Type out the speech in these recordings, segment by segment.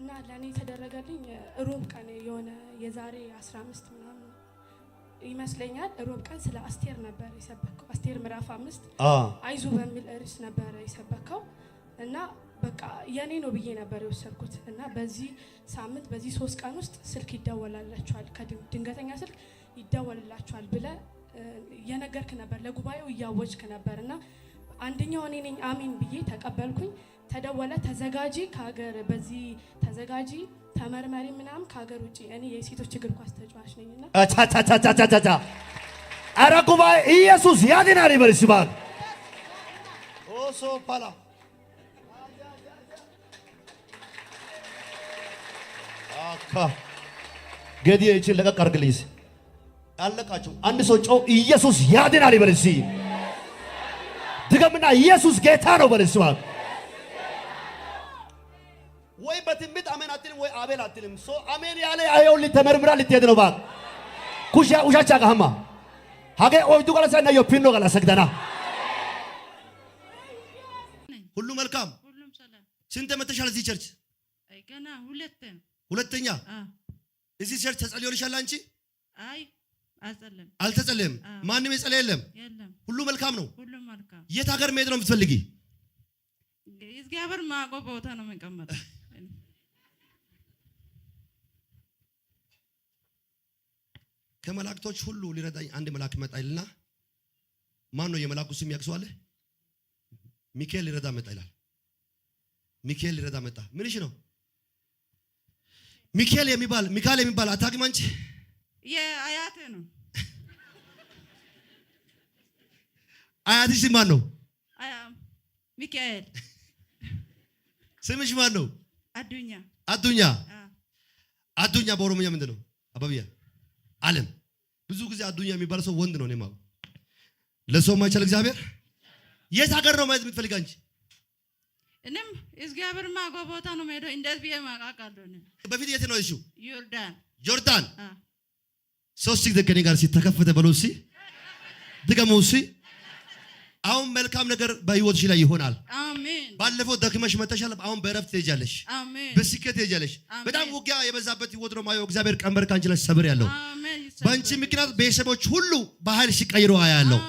እና ለኔ ተደረገልኝ ሮብ ቀን የሆነ የዛሬ 15 ምናምን ይመስለኛል ሮብ ቀን ስለ አስቴር ነበር የሰበከው። አስቴር ምዕራፍ 5 አይዞ በሚል ርዕስ ነበር የሰበከው እና በቃ የኔ ነው ብዬ ነበር የወሰድኩት። እና በዚህ ሳምንት በዚህ 3 ቀን ውስጥ ስልክ ይደወላላችኋል፣ ከድንገተኛ ስልክ ይደወልላችኋል ብለ የነገርክ ነበር፣ ለጉባኤው እያወጅክ ነበርና አንደኛው እኔ ነኝ አሜን ብዬ ተቀበልኩኝ። ተደወለ፣ ተዘጋጂ ከሀገር በዚህ ተዘጋጂ ተመርመሪ ምናምን ከሀገር ውጪ። እኔ የሴቶች እግር ኳስ ተጫዋች ነኝና አቻቻቻቻቻቻ አረ ጉባኤ ኢየሱስ ያድናል ይበል ሲባል ኦሶ ፓላ አካ ገዲ እቺን ለቀቅ አድርግልኝ። አለቃችሁ አንድ ሰው ጮህ ኢየሱስ ያድናል ይበል ሲ ድገምና ኢየሱስ ጌታ ነው በል ሲባል ወይ በትንቢት አሜን አትልም ወይ አቤል አትልም። ሶ አሜን ያለ አይውል ተመርምራ ልትሄድ ነው ባክ ኩሻ ውሻቻ ጋማ ሀገ ኦይቱ ጋላሳና የፒኖ ጋላ ሰግደና ሁሉ መልካም ሁሉም ሰላም። ስንት መተሻል እዚህ ቸርች? አይ ገና ሁለተኛ እዚህ ቸርች ተጸልዮልሻል አንቺ? አይ አልጸለም አልተጸለም። ማንም የጸለየ የለም። ሁሉ መልካም ነው። ሁሉም መልካም። የት ሀገር መሄድ ነው የምትፈልጊ? እግዚአብሔር ማቆ ቦታ ነው የሚቀመጠው። ከመላእክቶች ሁሉ ሊረዳኝ አንድ መልአክ መጣ ይልና ማን ነው የመልአኩ ስም ያክሷል? ሚካኤል ሊረዳ መጣ ይላል። ሚካኤል ሊረዳ መጣ። ምንሽ ነው ሚካኤል የሚባል አታውቂም አንቺ? የአያቴ ነው። አያትሽ ማን ነው? ሚካኤል። ስምሽ ማን ነው? አዱኛ። አዱኛ በኦሮሞኛ ምንድን ነው? አባቢያ ዓለም። ብዙ ጊዜ አዱኛ የሚባል ሰው ወንድ ነው። እኔማ ለሰው ማይቻል እግዚአብሔር። የት ሀገር ነው ማየት የምትፈልጊ አንቺ? እኔም እግዚአብሔር ማቆ ቦታ ነው የምሄደው። እንደዚህ ብዬ ማቃቃለሁ። በፊት የት ነው እሺ? ጆርዳን። ሶስት ጊዜ ከኔ ጋር ሲተከፈተ በሉ እስኪ ድገሙ እስኪ። አሁን መልካም ነገር በህይወትሽ ላይ ይሆናል። አሜን። ባለፈው ደክመሽ መተሻል። አሁን በእረፍት ትሄጃለሽ። አሜን። በስኬት ትሄጃለሽ። በጣም ውጊያ የበዛበት ህይወት ነው ማየው። እግዚአብሔር ቀንበር ካንቺ ላይ ሰብር ያለው በአንቺ ምክንያት ቤተሰቦች ሁሉ በኃይል ሲቀይሩ አያለው።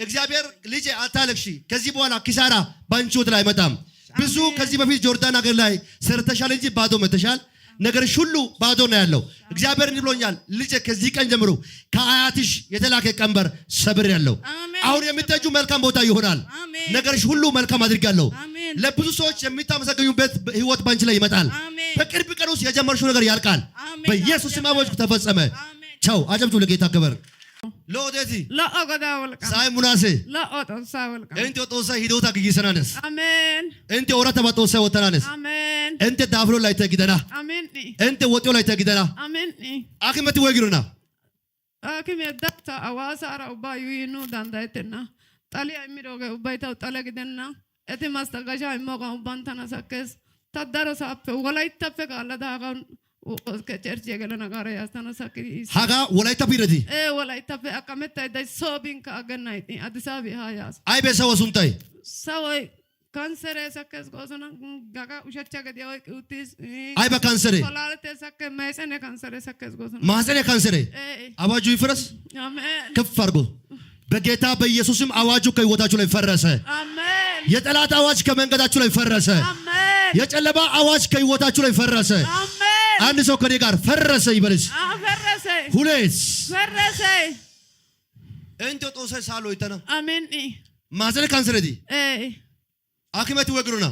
እግዚአብሔር ልጄ አታለቅሺ፣ ከዚህ በኋላ ኪሳራ በአንቺ ህይወት ላይ አይመጣም። ብዙ ከዚህ በፊት ጆርዳን ሀገር ላይ ሰርተሻል እንጂ ባዶ መተሻል። ነገርሽ ሁሉ ባዶ ነው ያለው። እግዚአብሔር እንዲህ ብሎኛል፣ ልጄ ከዚህ ቀን ጀምሮ ከአያትሽ የተላከ ቀንበር ሰብር ያለው። አሁን የምትሄጂው መልካም ቦታ ይሆናል። ነገርሽ ሁሉ መልካም አድርጋለሁ። ለብዙ ሰዎች የምታመሰግኙበት ህይወት ባንቺ ላይ ይመጣል። በቅርብ ቀን ውስጥ የጀመርሽው ነገር ያልቃል። በኢየሱስ ስም አወጅኩ፣ ተፈጸመ። ቻው። አጨብጭቡ ለጌታ ክብር። ለኦዴቲ ለኦገዳ ወልቃ ሳይ ሙናሴ ለኦጦሳ ወልቃ እንት ኦጦሳ ሂዶታ ግይሰናነስ አሜን። እንት ኦራተ ባጦሳ ወተናነስ አሜን። እንት ዳፍሮ ላይ ተግደና አሜን። እንት ወጤው ላይ ተግደና አሜን። አክመት ወግሩና አክም የዳታ አዋሳ አራውባዩ ይኑ ዳንዳይተና ጣሊያ የሚሮገ ኡባይታው ጠለግደና እቲ ማስተጋጃ ይሞቃ ኡባንታና ሰከስ ታዳረሳፈ ወላይታፈ ካለዳጋን ከቸርች የገለና ጋር ያስተናሳከሪ ሃጋ ወላይታ ቢረዲ ወላይታ አቀመጣ ዳይ ሶቢን ካገናይ አዲስ አበባ ሃያስ አይ በሰው ሱንታይ ሰው ካንሰር ሰከስ ጎሰና ጋጋ ውሸቻ ገዲያው ኡቲስ አይ በካንሰር ኮላልተ ሰከ ማይሰነ ካንሰር ሰከስ ጎሰና ማሰነ ካንሰር አዋጁ ይፍረስ። አሜን። ከፍ አድርጎ በጌታ በኢየሱስም አዋጁ ከህይወታችሁ ላይ ፈረሰ። አሜን። የጠላት አዋጅ ከመንገዳችሁ ላይ ፈረሰ። አሜን። የጨለማ አዋጅ ከህይወታችሁ ላይ ፈረሰ። አሜን። አንድ ሰው ከኔ ጋር ፈረሰ ይበልስ። ፈረሰ። ሁሌስ ፈረሰ። እንት ጦሰ ሳሎ ይተና አሜን። ማሰነ ካንሰር ዲ አክመት ወግሩና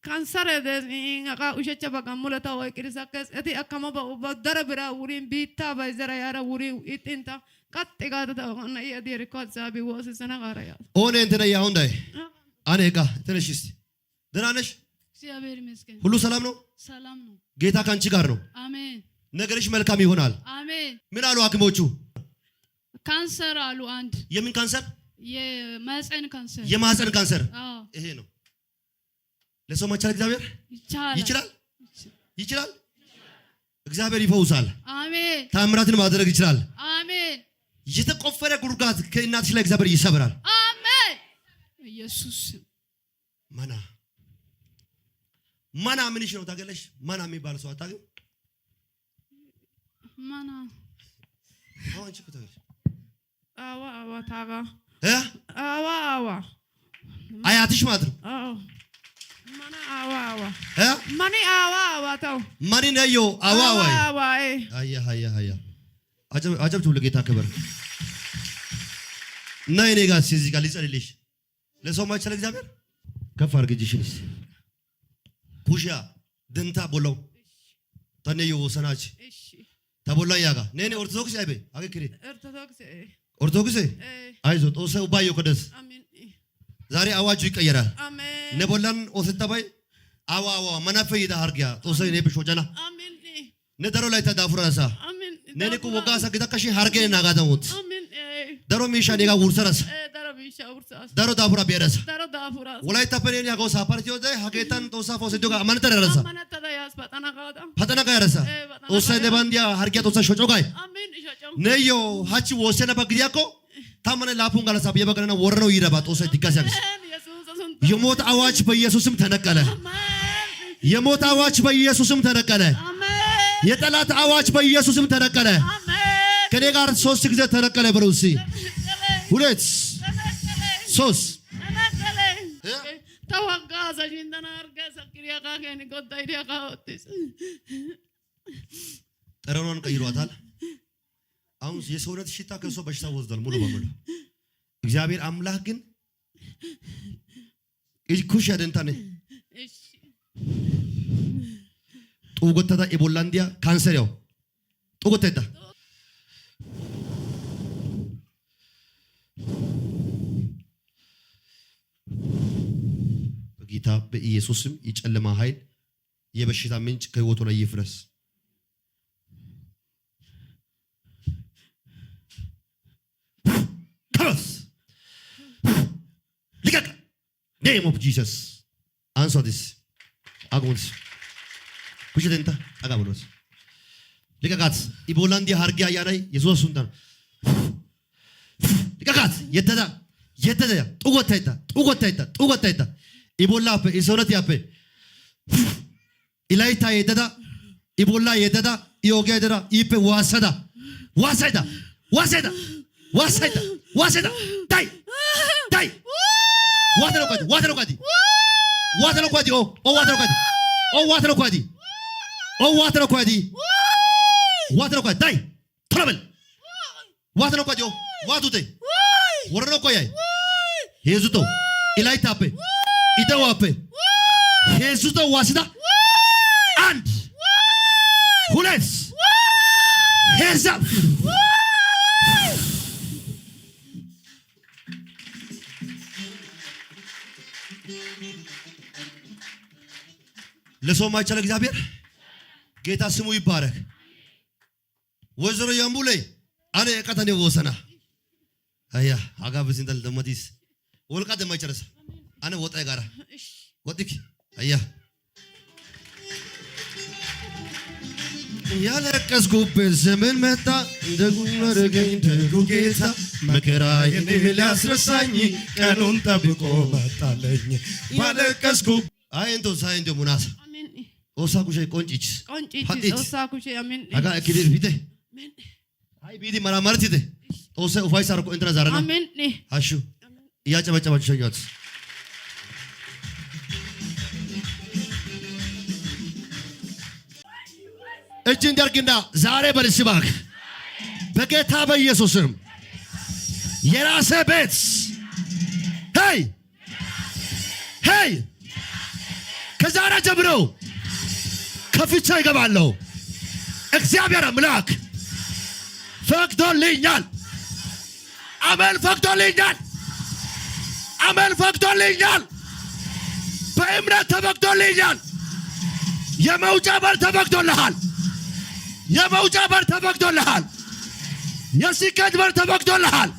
ካንሰር ደንጋ ውሸቻ በቃሙለታ ወይ ቅርሳከስ እቲ አካማ በደረ ብራ ውሪን ቢታ ባይዘራ ያራ ውሪ ኢጥንታ ቀጥ ጋታ ተሆነ የዲር ኮዛቢ ወስሰና ጋራያ ኦኔ እንተና ያውንዳይ አኔጋ ትንሽስ ደናነሽ እግዚአብሔር ይመስገን። ሁሉ ሰላም ነው? ሰላም ነው። ጌታ ካንቺ ጋር ነው። አሜን። ነገርሽ መልካም ይሆናል። አሜን። ምን አሉ ሐኪሞቹ? ካንሰር አሉ። አንድ የምን ካንሰር? የማህፀን ካንሰር። የማህፀን ካንሰር። አዎ ይሄ ነው። ለሰው ማቻል እግዚአብሔር ይችላል። ይችላል። እግዚአብሔር ይፈውሳል። አሜን። ታምራትን ማድረግ ይችላል። አሜን። የተቆፈረ ጉድጓድ ከእናትሽ ላይ እግዚአብሔር ይሰብራል። አሜን። ኢየሱስ ማና ማና ምንሽ ነው ታገለሽ? ማና የሚባል ሰው አታውቂም? ማና አንቺ ከተገለሽ አዋ ታጋ አዋ አያትሽ ማለት ነው። ማና አዋ ማኒ አዋ ታው ማኒ ነዮ አዋ አያ አጀብ ለጌታ ክብር እና እኔ ጋር እዚህ ጋር ሊጸልልሽ ለሰው ማይችል እግዚአብሔር ከፍ አድርግጂሽን ኩሻ ድንታ ቦለው ተነዮ ሰናች ተቦላ ያጋ ነኔ ኦርቶዶክስ አይበ አገክሪ ኦርቶዶክስ አይዞ ጦሰው ባዮ ከደስ አሜን። ዛሬ አዋጁ ይቀየራል። አሜን። ነቦላን ኦሰጣባይ አዋ መናፈይዳ አርጊያ ጦሰው ነይ ብሾጨና አሜን። ነደሮ ላይ ተዳፍራሳ አሜን። ነኔ ኩ ወጋሳ ግዳከሽ ሃርገ ናጋዳሙት አሜን። ደሮ ሚሻኔ ጋ ውርሰራስ ደሮ ዳፍራ ቢያረስ ወላይታ ፐኔኒ ያጎ ሳፓርቲዮ ደ ሀጌታን ጦሳ ፎሰዶ ጋ አማንተረ ረሳ ፈተና ጋ ያረሳ ጦሳ ነባንዲያ ሃርጊያ ጦሳ ሾጮጋይ አሜን። ነዮ ሃቺ ወሰነ በግዲያኮ ታመነ ላፑን ጋለሳ በየበገና ወረነው ይረባ ጦሳ ዲጋሳክስ የሞት አዋጅ በኢየሱስም ተነቀለ። የሞት አዋጅ በኢየሱስም ተነቀለ። የጠላት አዋጅ በኢየሱስም ተነቀለ። ከኔ ጋር 3 ጊዜ ተነቀለ ብሩሲ 2 3 ተወጋዛ ጂንዳና አርጋሳ ክሪያ ካገኒ ጎዳይ ዲያ ካውቲስ ጠረኗን ቀይሯታል። አሁን የሰውነት ሽታ ከሷ በሽታ ወስዷል ሙሉ በሙሉ። እግዚአብሔር አምላክ ግን ኩሽ ያደንታኔ ጡጎተታ ኢቦላንዲያ ካንሰር ያው ጡጎተታ በጌታ በኢየሱስም የጨለማ ኃይል የበሽታ ምንጭ ከህይወቱ ላይ ይፍረስ። ከስ ልቀቅ name of Jesus answer this አጎንስ ኩሽተንታ አጋብሎስ ልቀቃት ኢቦላንዲ ሃርጊያ ያናይ የሶስት ሱንታ ልቀቃት የተዳ ጡጎታይታ ኢቦላ አፈ ኢሶነት ያፈ ኢላይታ የተዳ ኢቦላ የተዳ ኢዮጋ የተዳ ኢፔ ዋሳይታ ታይ Water kwadi. Water kwadi. Dai. Trouble. Water kwadi. Watute. Warno koyai. Yesuto. Ilaita ape. Itawa ape. Yesuto wasida. And. Hules. Hands up. ለሰው ማይቻል እግዚአብሔር ጌታ ስሙ ይባረክ። ወዘሮ ያምቡሌ አለ የቀተኔ ወሰና አያ አጋብዝ እንደ ደመዲስ ወልቃ ደማይጨረስ አነ ወጣ ጋራ ወጥክ አያ ያለቀስኩበት ዘመን መጣ እንደጉ መረገኝ ደጉ ጌታ መከራዬን ሊያስረሳኝ ቀኑን ጠብቆ መጣለኝ ባለቀስኩ አይንቶ ሳይንቶ ሙናሳ ኦሳ ኩሼ ቆንጭች ኦሳ ኩሼ አሜን አጋ እኪዲ ቢቴ አሜን አይ ቢዲ ማራማርቲቴ ኦሳ ኡፋይሳ ረኮ እንትና ዛራና አሜን አሹ ያጨበጨባችሁ ሸኛት እጅ እንደርግና ዛሬ በልስባክ በጌታ በኢየሱስም የራሴ ቤት ሄይ ከዛሬ ጀምሮ ከፍቻ ይገባለሁ። እግዚአብሔር አምላክ ፈቅዶልኛል። አሜን። ፈቅዶልኛል። በእምነት ተፈቅዶልኛል። የመውጫ በር ተፈቅዶልሃል። የስኬት በር ተፈቅዶልሃል።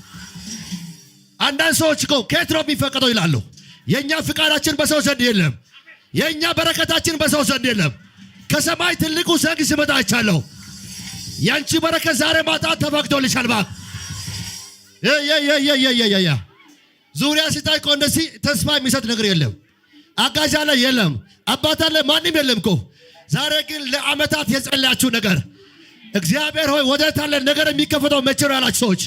አንዳንድ ሰዎች እኮ ከየት ነው የሚፈቀደው ይላሉ። የኛ ፍቃዳችን በሰው ዘንድ የለም። የኛ በረከታችን በሰው ዘንድ የለም። ከሰማይ ትልቁ ዘንግ ሲመጣ አይቻለሁ። ያንቺ በረከት ዛሬ ማታ ተፈቅዶልሻል። ባክ ዙሪያ ሲታይ እኮ እንደዚህ ተስፋ የሚሰጥ ነገር የለም። አጋዥ አለ የለም። አባት አለ ማንም የለም እኮ። ዛሬ ግን ለዓመታት የጸለያችሁ ነገር እግዚአብሔር ሆይ ወደ ታለ ነገር የሚከፈተው መቼ ነው ያላችሁ ሰዎች፣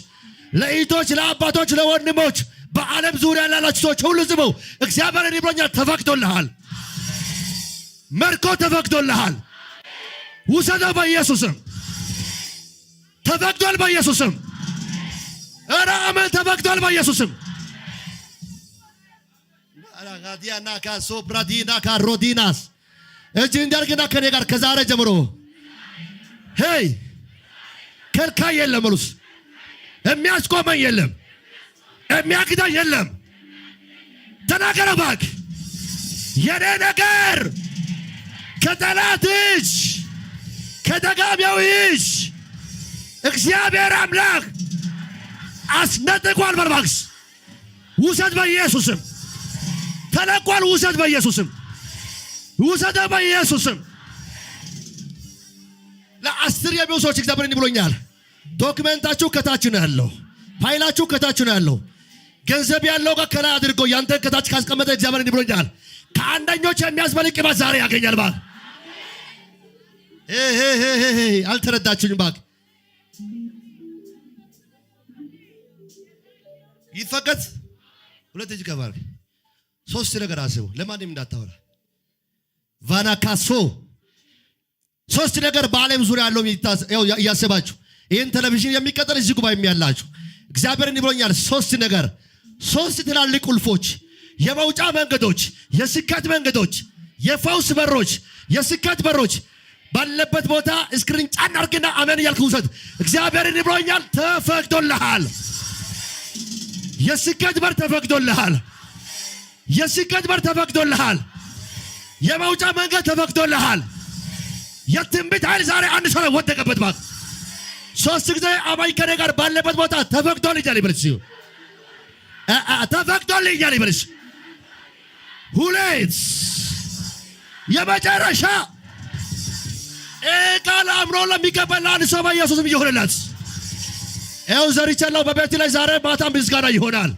ለእህቶች፣ ለአባቶች፣ ለወንድሞች በዓለም ዙሪያ ያላችሁ ሰዎች ሁሉ ዝሙ። እግዚአብሔር ይብሮኛል ተፈቅዶልሃል። መርኮ ተፈቅዶልሃል። ውሰደው በኢየሱስም። ተፈቅዷል በኢየሱስም። ኧረ አሜን ተፈቅዷል በኢየሱስም። አራጋዲያና ካሶፕራዲና ካሮዲናስ እጅ እንዳርግና ከኔ ጋር ከዛሬ ጀምሮ ሄይ ከልካይ የለም መልስ የሚያስቆመኝ የለም፣ የሚያግዳኝ የለም። ተናገረ እባክህ የኔ ነገር ከጠላት እጅ ከደጋሚው እጅ እግዚአብሔር አምላክ አስነጥቋል። በርባክስ ውሰድ በኢየሱስም። ተለቋል። ውሰድ በኢየሱስም። ውሰድ በኢየሱስም። ለአስር የሚሆኑ ሰዎች እግዚአብሔር እንዲህ ብሎኛል። ዶክመንታችሁ ከታች ነው ያለው፣ ፋይላችሁ ከታች ነው ያለው። ገንዘብ ያለው ጋር ከላይ አድርጎ ያንተን ከታች ካስቀመጠ እግዚአብሔር እንዲህ ብሎኛል። ከአንደኞች የሚያስበልጥ ቅባት ዛሬ ያገኛል። ባክ አልተረዳችሁኝም? ባክ ይፈቀድ። ሁለት እጅ ከፋር ሶስት ነገር አስቡ። ለማንም እንዳታወራ ቫናካሶ ሶስት ነገር በዓለም ዙሪያ ያለው እያሰባችሁ ይህን ቴሌቪዥን የሚቀጠል እዚህ ጉባኤ የሚያላችሁ እግዚአብሔር እንዲህ ብሎኛል። ሶስት ነገር፣ ሶስት ትላልቅ ቁልፎች፣ የመውጫ መንገዶች፣ የስኬት መንገዶች፣ የፈውስ በሮች፣ የስኬት በሮች ባለበት ቦታ እስክሪን ጫን አድርግና አሜን እያልክ ውሰድ። እግዚአብሔር እንዲህ ብሎኛል። ተፈቅዶልሃል። የስኬት በር ተፈቅዶልሃል። የስኬት በር ተፈቅዶልሃል። የመውጫ መንገድ ተፈቅዶልሃል። የትንቢት ኃይል ዛሬ አንድ ሰው ወደቀበት። ባክ ሶስት ጊዜ አማኝ ከኔ ጋር ባለበት ቦታ ተፈቅዶልኛል ይበልሽ። ተፈቅዶልኛል ይበልሽ። ሁለት የመጨረሻ ቃል አምሮ ለሚቀበል አንድ ሰው በኢየሱስም ይሆንላት። ይኸው ዘርቻለሁ በቤት ላይ ዛሬ ማታ ምስጋና ይሆናል።